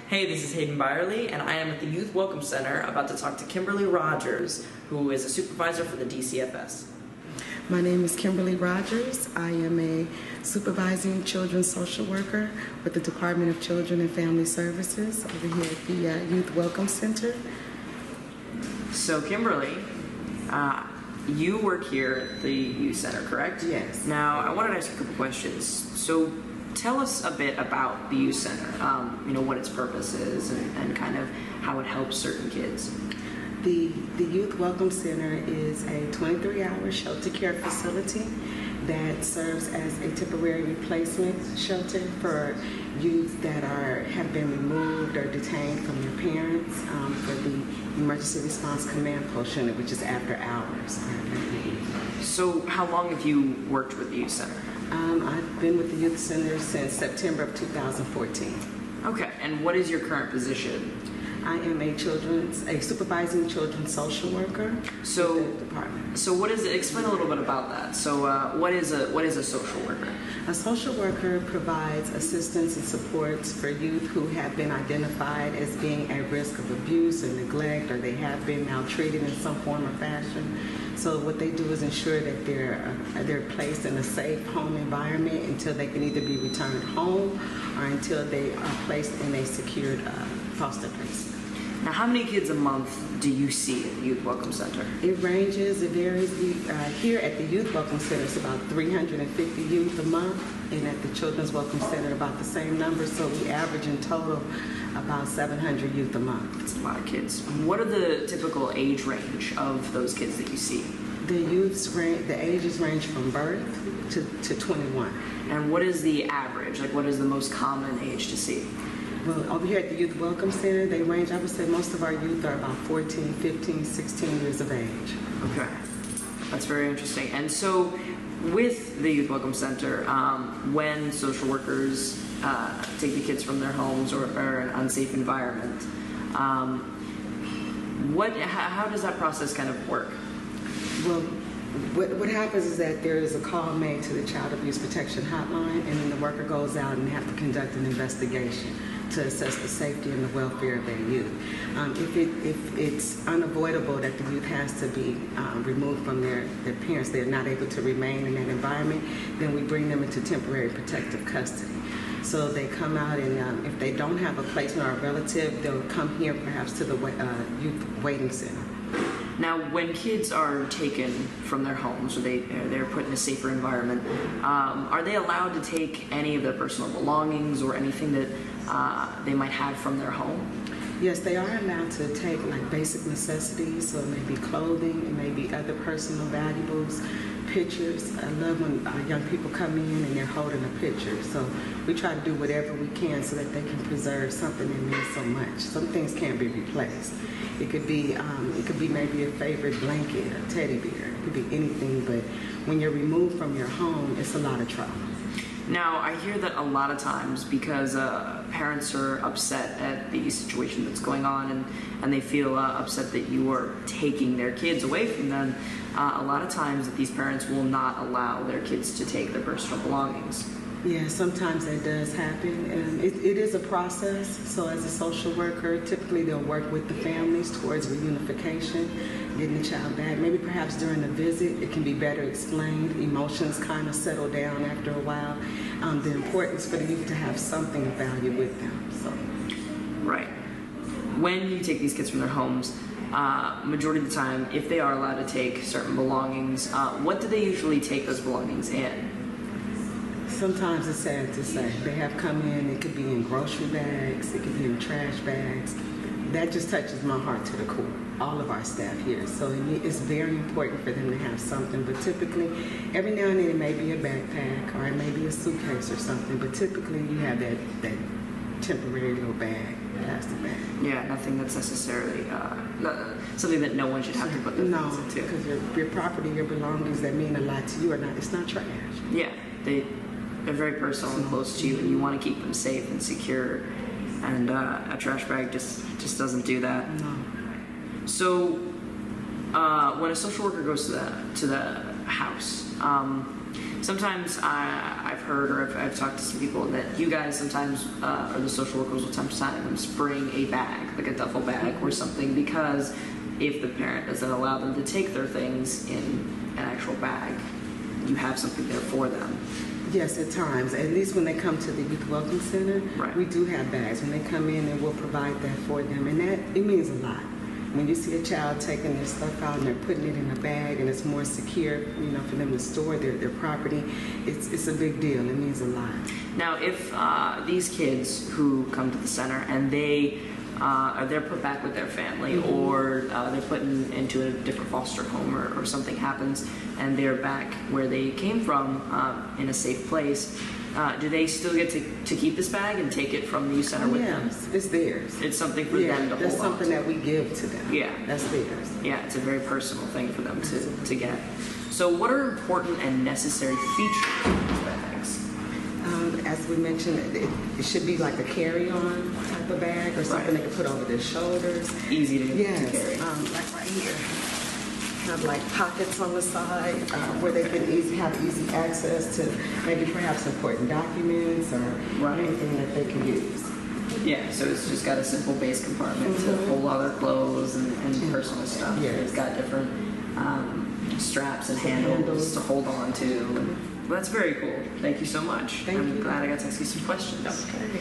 Hey, this is Hayden Byerly, and I am at the Youth Welcome Center about to talk to Kimberly Rogers, who is a supervisor for the DCFS. My name is Kimberly Rogers. I am a supervising children's social worker with the Department of Children and Family Services over here at the Youth Welcome Center. So, Kimberly, you work here at the Youth Center, correct? Yes. Now, I wanted to ask you a couple questions. So, tell us a bit about the Youth Center, what its purpose is and kind of how it helps certain kids. The Youth Welcome Center is a 23-hour shelter care facility that serves as a temporary replacement shelter for youth that have been removed or detained from their parents for the Emergency Response Command Post unit, which is after hours. So how long have you worked with the Youth Center? I've been with the Youth Center since September of 2014. Okay, and what is your current position? I am a supervising children's social worker So, with the department. So what is it? Explain a little bit about that. So what is a social worker? A social worker provides assistance and supports for youth who have been identified as being at risk of abuse or neglect, or they have been maltreated in some form or fashion. So what they do is ensure that they're placed in a safe home environment until they can either be returned home or until they are placed in a secured foster place. Now, how many kids a month do you see at the Youth Welcome Center? It ranges, it varies. Here at the Youth Welcome Center, it's about 350 youth a month, and at the Children's Welcome Center, about the same number. So we average in total about 700 youth a month. That's a lot of kids. What are the typical age range of those kids that you see? The ages range from birth to 21. And what is the average? Like, what is the most common age to see? Well, over here at the Youth Welcome Center, they range, I would say most of our youth are about 14, 15, 16 years of age. Okay. That's very interesting. And so with the Youth Welcome Center, when social workers take the kids from their homes or an unsafe environment, how does that process kind of work? Well, what happens is that there is a call made to the Child Abuse Protection Hotline, and then the worker goes out and have to conduct an investigation to assess the safety and the welfare of their youth. If it's unavoidable that the youth has to be removed from their parents, they're not able to remain in that environment, then we bring them into temporary protective custody. So they come out, and if they don't have a placement or a relative, they'll come here perhaps to the youth waiting center. Now, when kids are taken from their homes or they're put in a safer environment, are they allowed to take any of their personal belongings or anything that they might have from their home? Yes, they are allowed to take like basic necessities, so it may be clothing, it may be other personal valuables, pictures. I love when young people come in and they're holding a picture. So we try to do whatever we can so that they can preserve something that means so much. Some things can't be replaced. It could be maybe a favorite blanket, a teddy bear. It could be anything, but when you're removed from your home, it's a lot of trouble. Now, I hear that a lot of times because parents are upset at the situation that's going on and they feel upset that you are taking their kids away from them, a lot of times that these parents will not allow their kids to take their personal belongings. Yeah, sometimes that does happen. It is a process. So as a social worker, typically they'll work with the families towards reunification, getting the child back. Maybe perhaps during the visit, it can be better explained. Emotions kind of settle down after a while. The importance for the youth to have something of value with them. So. Right. When you take these kids from their homes, majority of the time, if they are allowed to take certain belongings, what do they usually take those belongings in? Sometimes it's sad to say. They have come in, it could be in grocery bags, it could be in trash bags. That just touches my heart to the core, all of our staff here. So it's very important for them to have something, but typically, every now and then it may be a backpack or it may be a suitcase or something, but typically you have that temporary little bag, plastic bag. Yeah, nothing that's necessarily, something that no one should have to put their things into. Because your property, your belongings that mean a lot to you it's not trash. Yeah, they're very personal and close to you, and you want to keep them safe and secure. And a trash bag just doesn't do that. No. So when a social worker goes to the house, sometimes I've heard, or I've talked to some people, that you guys sometimes, or the social workers will sometimes bring a bag, like a duffel bag or something, because if the parent doesn't allow them to take their things in an actual bag, you have something there for them. Yes, at times. At least when they come to the Youth Welcome Center, Right. we do have bags. When they come in, and we'll provide that for them. And that, it means a lot. When you see a child taking their stuff out and they're putting it in a bag and it's more secure, you know, for them to store their property, it's a big deal. It means a lot. Now, if these kids who come to the center and they're put back with their family, or they're put into a different foster home, or something happens and they're back where they came from in a safe place, do they still get to keep this bag and take it from the youth center with them? Yes, it's theirs. It's something for them to hold on to. That's something that we give to them. Yeah. That's theirs. Yeah, it's a very personal thing for them to get. So what are important and necessary features of these bags? As we mentioned, it should be like a carry-on type of bag, or something they can put over their shoulders. Easy to Yes, carry. like right here. Have like pockets on the side where they can have easy access to maybe perhaps important documents or Right. anything that they can use. Yeah, so it's just got a simple base compartment to hold all their clothes and personal stuff. Yes. It's got different straps and handles to hold on to. Well, that's very cool. Thank you so much. Thank I'm you. glad I got to ask you some questions. Okay.